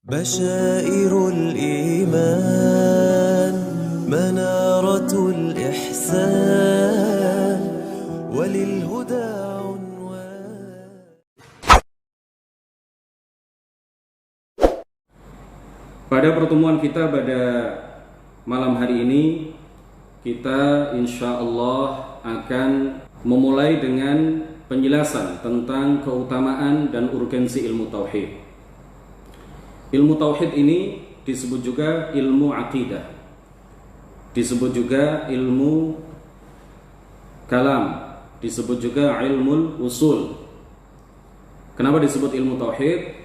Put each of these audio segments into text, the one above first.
بشائر الإيمان منارة الإحسان وللهدى عنوان. Pada pertemuan kita pada malam hari ini, kita insya Allah akan memulai dengan penjelasan tentang keutamaan dan urgensi ilmu tauhid. Ilmu tauhid ini disebut juga ilmu aqidah, disebut juga ilmu kalam, disebut juga ilmu usul. Kenapa disebut ilmu tauhid?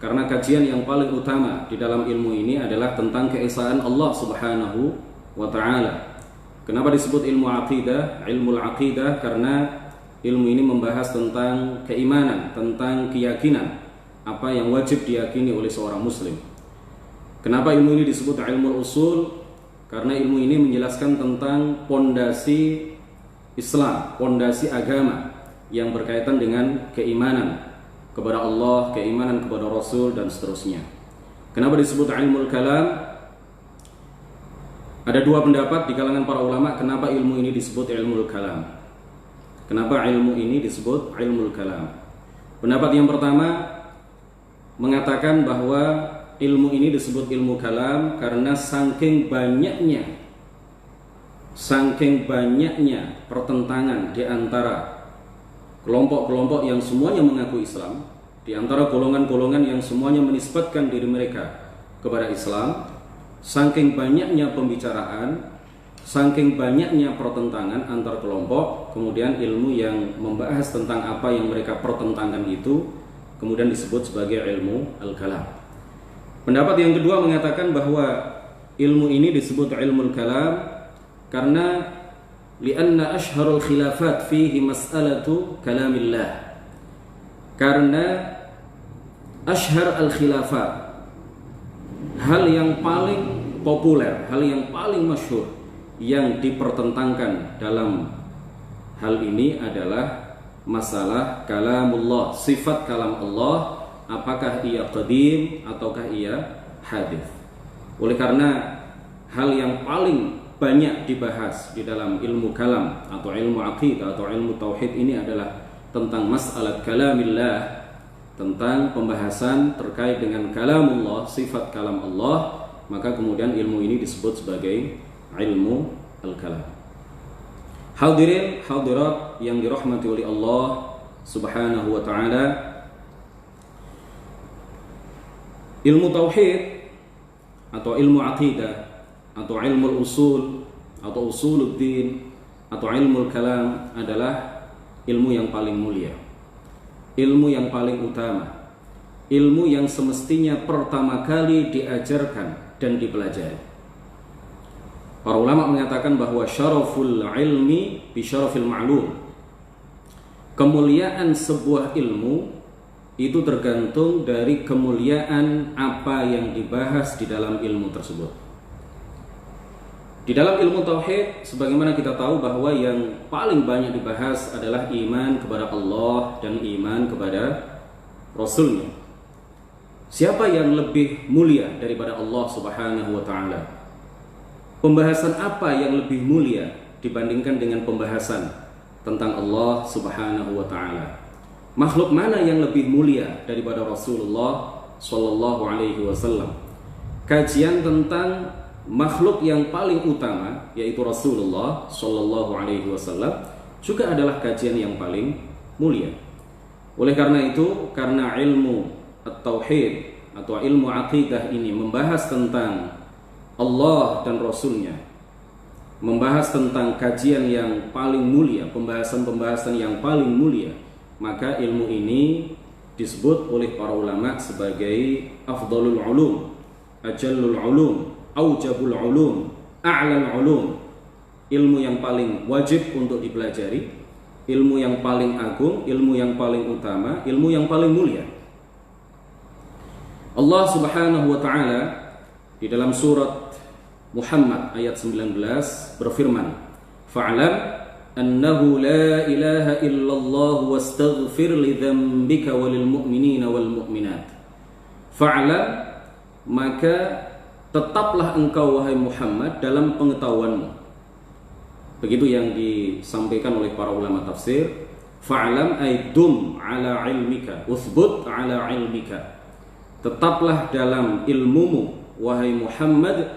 Karena kajian yang paling utama di dalam ilmu ini adalah tentang keesaan Allah Subhanahu wa ta'ala. Kenapa disebut ilmu aqidah? Ilmu aqidah karena ilmu ini membahas tentang keimanan, tentang keyakinan, apa yang wajib diyakini oleh seorang muslim. Kenapa ilmu ini disebut ilmu usul? Karena ilmu ini menjelaskan tentang pondasi Islam, pondasi agama yang berkaitan dengan keimanan kepada Allah, keimanan kepada Rasul, dan seterusnya. Kenapa disebut ilmu kalam? Ada dua pendapat di kalangan para ulama kenapa ilmu ini disebut ilmu kalam. Kenapa ilmu ini disebut ilmu kalam? Pendapat yang pertama mengatakan bahwa ilmu ini disebut ilmu kalam karena saking banyaknya pertentangan di antara kelompok-kelompok yang semuanya mengaku Islam, di antara golongan-golongan yang semuanya menisbatkan diri mereka kepada Islam, saking banyaknya pembicaraan, saking banyaknya pertentangan antar kelompok, kemudian ilmu yang membahas tentang apa yang mereka pertentangkan itu kemudian disebut sebagai ilmu al-kalam. Pendapat yang kedua mengatakan bahwa ilmu ini disebut ilmu al-kalam karena lianna ashharul khilafat fihi mas'alatu kalamillah. Karena ashhar al-khilafat, hal yang paling populer, hal yang paling masyhur yang dipertentangkan dalam hal ini adalah masalah kalamullah, sifat kalam Allah, apakah ia qadim ataukah ia hadits. Oleh karena hal yang paling banyak dibahas di dalam ilmu kalam atau ilmu aqidah atau ilmu tauhid ini adalah tentang masalah kalamillah, tentang pembahasan terkait dengan kalamullah, sifat kalam Allah, maka kemudian ilmu ini disebut sebagai ilmu al-kalam. Hadirin hadirat yang dirahmati oleh Allah Subhanahu wa ta'ala, ilmu tauhid atau ilmu aqidah atau ilmu usul atau usuluddin atau ilmu kalam adalah ilmu yang paling mulia, ilmu yang paling utama, ilmu yang semestinya pertama kali diajarkan dan dipelajari. Para ulama mengatakan bahwa syaraful ilmi bi syarafil ma'lum. Kemuliaan sebuah ilmu itu tergantung dari kemuliaan apa yang dibahas di dalam ilmu tersebut. Di dalam ilmu tauhid, sebagaimana kita tahu bahwa yang paling banyak dibahas adalah iman kepada Allah dan iman kepada Rasulnya. Siapa yang lebih mulia daripada Allah Subhanahu wa ta'ala? Pembahasan apa yang lebih mulia dibandingkan dengan pembahasan tentang Allah Subhanahu wa ta'ala? Makhluk mana yang lebih mulia daripada Rasulullah sallallahu alaihi wasallam? Kajian tentang makhluk yang paling utama yaitu Rasulullah sallallahu alaihi wasallam juga adalah kajian yang paling mulia. Oleh karena itu, karena ilmu at-tauhid atau ilmu aqidah ini membahas tentang Allah dan Rasulnya, membahas tentang kajian yang paling mulia, pembahasan-pembahasan yang paling mulia, maka ilmu ini disebut oleh para ulama sebagai afdalul ulum, ajallul ulum, aujabul ulum, a'lal ulum, ilmu yang paling wajib untuk dipelajari, ilmu yang paling agung, ilmu yang paling utama, ilmu yang paling mulia. Allah Subhanahu wa ta'ala di dalam surat Muhammad ayat 19 berfirman, fa'lam annahu la ilaha illallah wastaghfir li dzambika walil mu'minina wal mu'minat. Fa'lam maka tetaplah engkau wahai Muhammad dalam pengetahuanmu. Begitu yang disampaikan oleh para ulama tafsir. Fa'lam ay dum ala ilmika, uthbut ala ilmika. Tetaplah dalam ilmumu wahai Muhammad,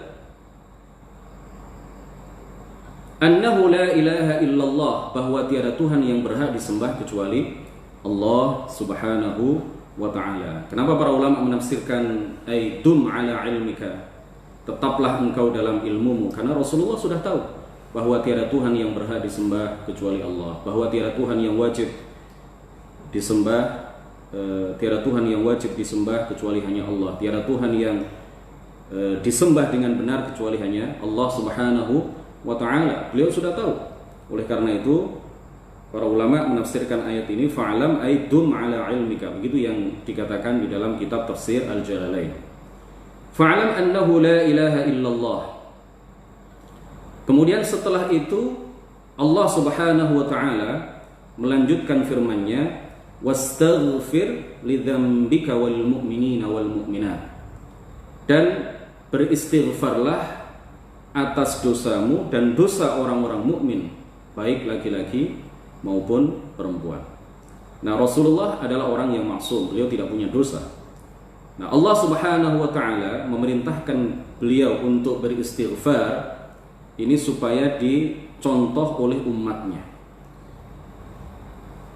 annahu la ilaha illallah, bahwa tiada Tuhan yang berhak disembah kecuali Allah subhanahu wa ta'ala. Kenapa para ulama menafsirkan ay dum ala ilmika, tetaplah engkau dalam ilmumu? Karena Rasulullah sudah tahu bahwa tiada Tuhan yang berhak disembah kecuali Allah, bahwa tiada Tuhan yang wajib disembah, tiada Tuhan yang wajib disembah kecuali hanya Allah, tiada Tuhan yang disembah dengan benar kecuali hanya Allah subhanahu wa ta'ala. Beliau sudah tahu. Oleh karena itu para ulama menafsirkan ayat ini fa'lam ay dum ala ilmika, begitu yang dikatakan di dalam kitab tafsir Al-Jalalain. Fa'lam annahu la ilaha illallah. Kemudian setelah itu Allah subhanahu wa ta'ala melanjutkan firman-Nya, wastaghfir lidzambika wal mu'minina wal mu'minat, dan beristighfarlah atas dosamu dan dosa orang-orang mukmin, baik laki-laki maupun perempuan. Nah, Rasulullah adalah orang yang maksum, beliau tidak punya dosa. Nah, Allah subhanahu wa ta'ala memerintahkan beliau untuk beristighfar ini supaya dicontoh oleh umatnya.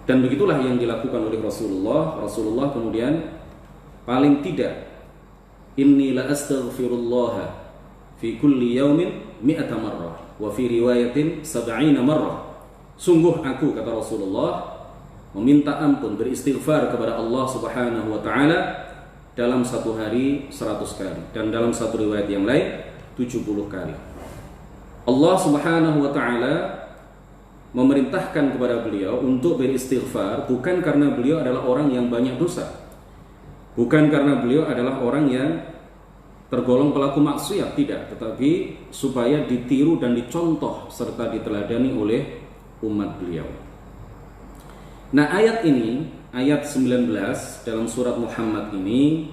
Dan begitulah yang dilakukan oleh Rasulullah. Rasulullah kemudian paling tidak, inni la astaghfirullah fi kulli yaumin mi'ata marrah wa fi riwayatin 70 marrah. Sungguh aku, kata Rasulullah, meminta ampun, beristighfar kepada Allah subhanahu wa ta'ala dalam satu hari 100 kali, dan dalam satu riwayat yang lain 70 kali. Allah subhanahu wa ta'ala memerintahkan kepada beliau untuk beristighfar bukan karena beliau adalah orang yang banyak dosa, bukan karena beliau adalah orang yang tergolong pelaku maksiat, tidak, tetapi supaya ditiru dan dicontoh serta diteladani oleh umat beliau. Nah, ayat ini, ayat 19 dalam surat Muhammad ini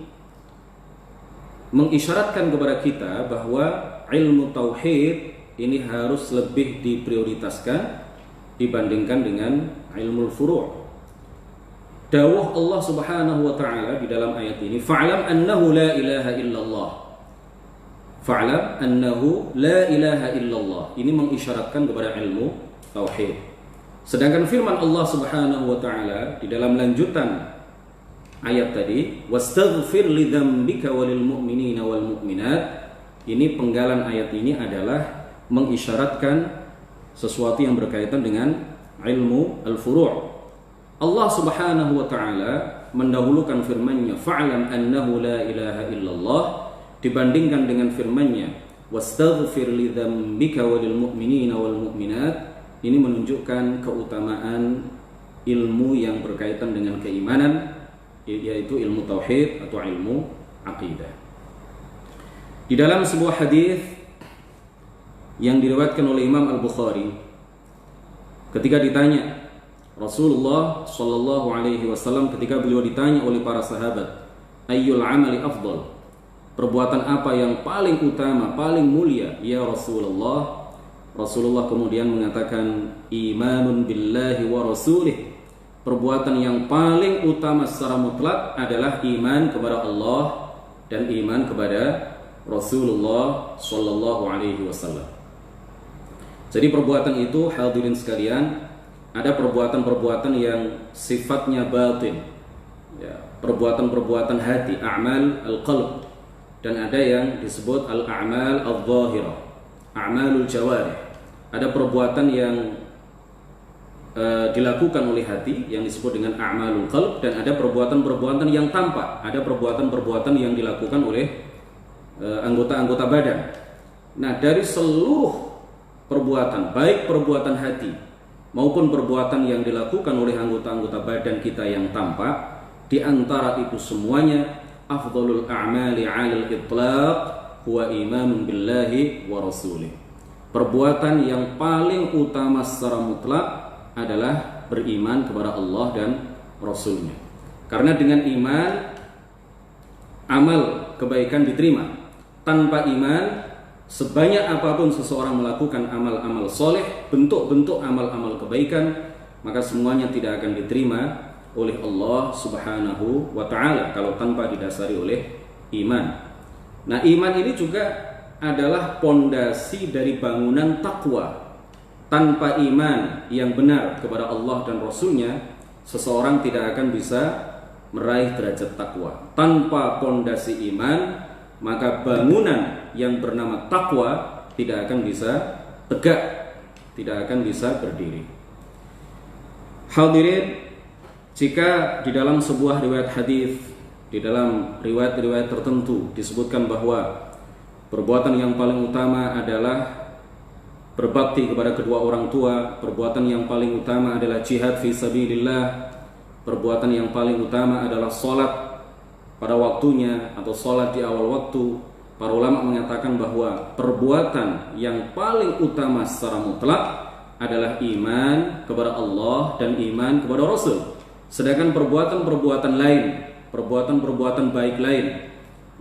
mengisyaratkan kepada kita bahwa ilmu tauhid ini harus lebih diprioritaskan dibandingkan dengan ilmu furu'. Dawuh Allah subhanahu wa ta'ala di dalam ayat ini, fa'lam annahu la ilaha illallah. Fa'lam annahu la ilaha illallah. Ini mengisyaratkan kepada ilmu tauhid. Sedangkan firman Allah subhanahu wa ta'ala di dalam lanjutan ayat tadi, wastaghfir lidzambika walil mu'minina wal mu'minat, ini penggalan ayat ini adalah mengisyaratkan sesuatu yang berkaitan dengan ilmu al-furu'. Allah subhanahu wa ta'ala mendahulukan firman-Nya fa'lam annahu la ilaha illallah dibandingkan dengan firman-Nya wastaghfir lidzambika walil mu'minina wal mu'minat. Ini menunjukkan keutamaan ilmu yang berkaitan dengan keimanan, yaitu ilmu tauhid atau ilmu aqidah. Di dalam sebuah hadis yang diriwayatkan oleh Imam Al-Bukhari, ketika ditanya Rasulullah sallallahu alaihi wasallam, ketika beliau ditanya oleh para sahabat, ayyul amali afdal, perbuatan apa yang paling utama, paling mulia ya Rasulullah? Rasulullah kemudian mengatakan imanun billahi wa rasulih, perbuatan yang paling utama secara mutlak adalah iman kepada Allah dan iman kepada Rasulullah sallallahu alaihi wasallam. Jadi perbuatan itu, hadirin sekalian, ada perbuatan-perbuatan yang sifatnya batin, ya, perbuatan-perbuatan hati, a'mal al-qalb, dan ada yang disebut al-a'mal al-zahirah, a'malul jawarih. Ada perbuatan yang dilakukan oleh hati yang disebut dengan a'malul qalb, dan ada perbuatan-perbuatan yang tampak, ada perbuatan-perbuatan yang dilakukan oleh anggota-anggota badan. Nah, dari seluruh perbuatan, baik perbuatan hati maupun perbuatan yang dilakukan oleh anggota-anggota badan kita yang tampak, di antara itu semuanya afdhalul a'mali 'alal itlaq huwa imanun billahi wa rasulih. Perbuatan yang paling utama secara mutlak adalah beriman kepada Allah dan Rasulnya. Karena dengan iman, amal kebaikan diterima. Tanpa iman, sebanyak apapun seseorang melakukan amal-amal soleh, bentuk-bentuk amal-amal kebaikan, maka semuanya tidak akan diterima oleh Allah Subhanahu wa ta'ala kalau tanpa didasari oleh iman. Nah, iman ini juga adalah pondasi dari bangunan takwa. Tanpa iman yang benar kepada Allah dan Rasul-Nya, seseorang tidak akan bisa meraih derajat takwa. Tanpa pondasi iman, maka bangunan yang bernama takwa tidak akan bisa tegak, tidak akan bisa berdiri. Hadirin, jika di dalam sebuah riwayat hadis, di dalam riwayat-riwayat tertentu disebutkan bahwa perbuatan yang paling utama adalah berbakti kepada kedua orang tua, perbuatan yang paling utama adalah jihad fi sabilillah, perbuatan yang paling utama adalah sholat pada waktunya atau sholat di awal waktu. Para ulama mengatakan bahwa perbuatan yang paling utama secara mutlak adalah iman kepada Allah dan iman kepada Rasul. Sedangkan perbuatan-perbuatan lain, perbuatan-perbuatan baik lain,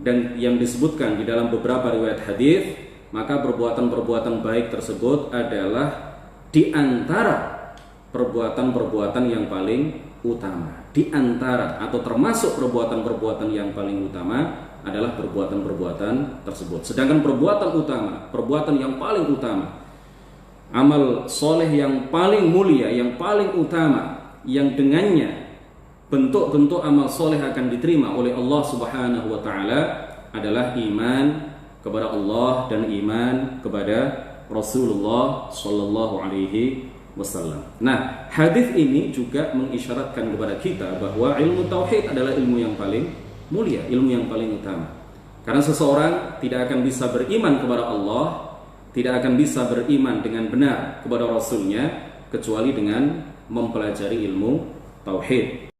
dan yang disebutkan di dalam beberapa riwayat hadis, maka perbuatan-perbuatan baik tersebut adalah di antara perbuatan-perbuatan yang paling utama. Di antara atau termasuk perbuatan-perbuatan yang paling utama adalah perbuatan-perbuatan tersebut. Sedangkan perbuatan utama, perbuatan yang paling utama, amal soleh yang paling mulia, yang paling utama, yang dengannya bentuk-bentuk amal soleh akan diterima oleh Allah Subhanahu wa ta'ala adalah iman kepada Allah dan iman kepada Rasulullah Sallallahu Alaihi Wasallam. Nah, hadis ini juga mengisyaratkan kepada kita bahwa ilmu tauhid adalah ilmu yang paling mulia, ilmu yang paling utama. Karena seseorang tidak akan bisa beriman kepada Allah, tidak akan bisa beriman dengan benar kepada Rasulnya kecuali dengan mempelajari ilmu tauhid.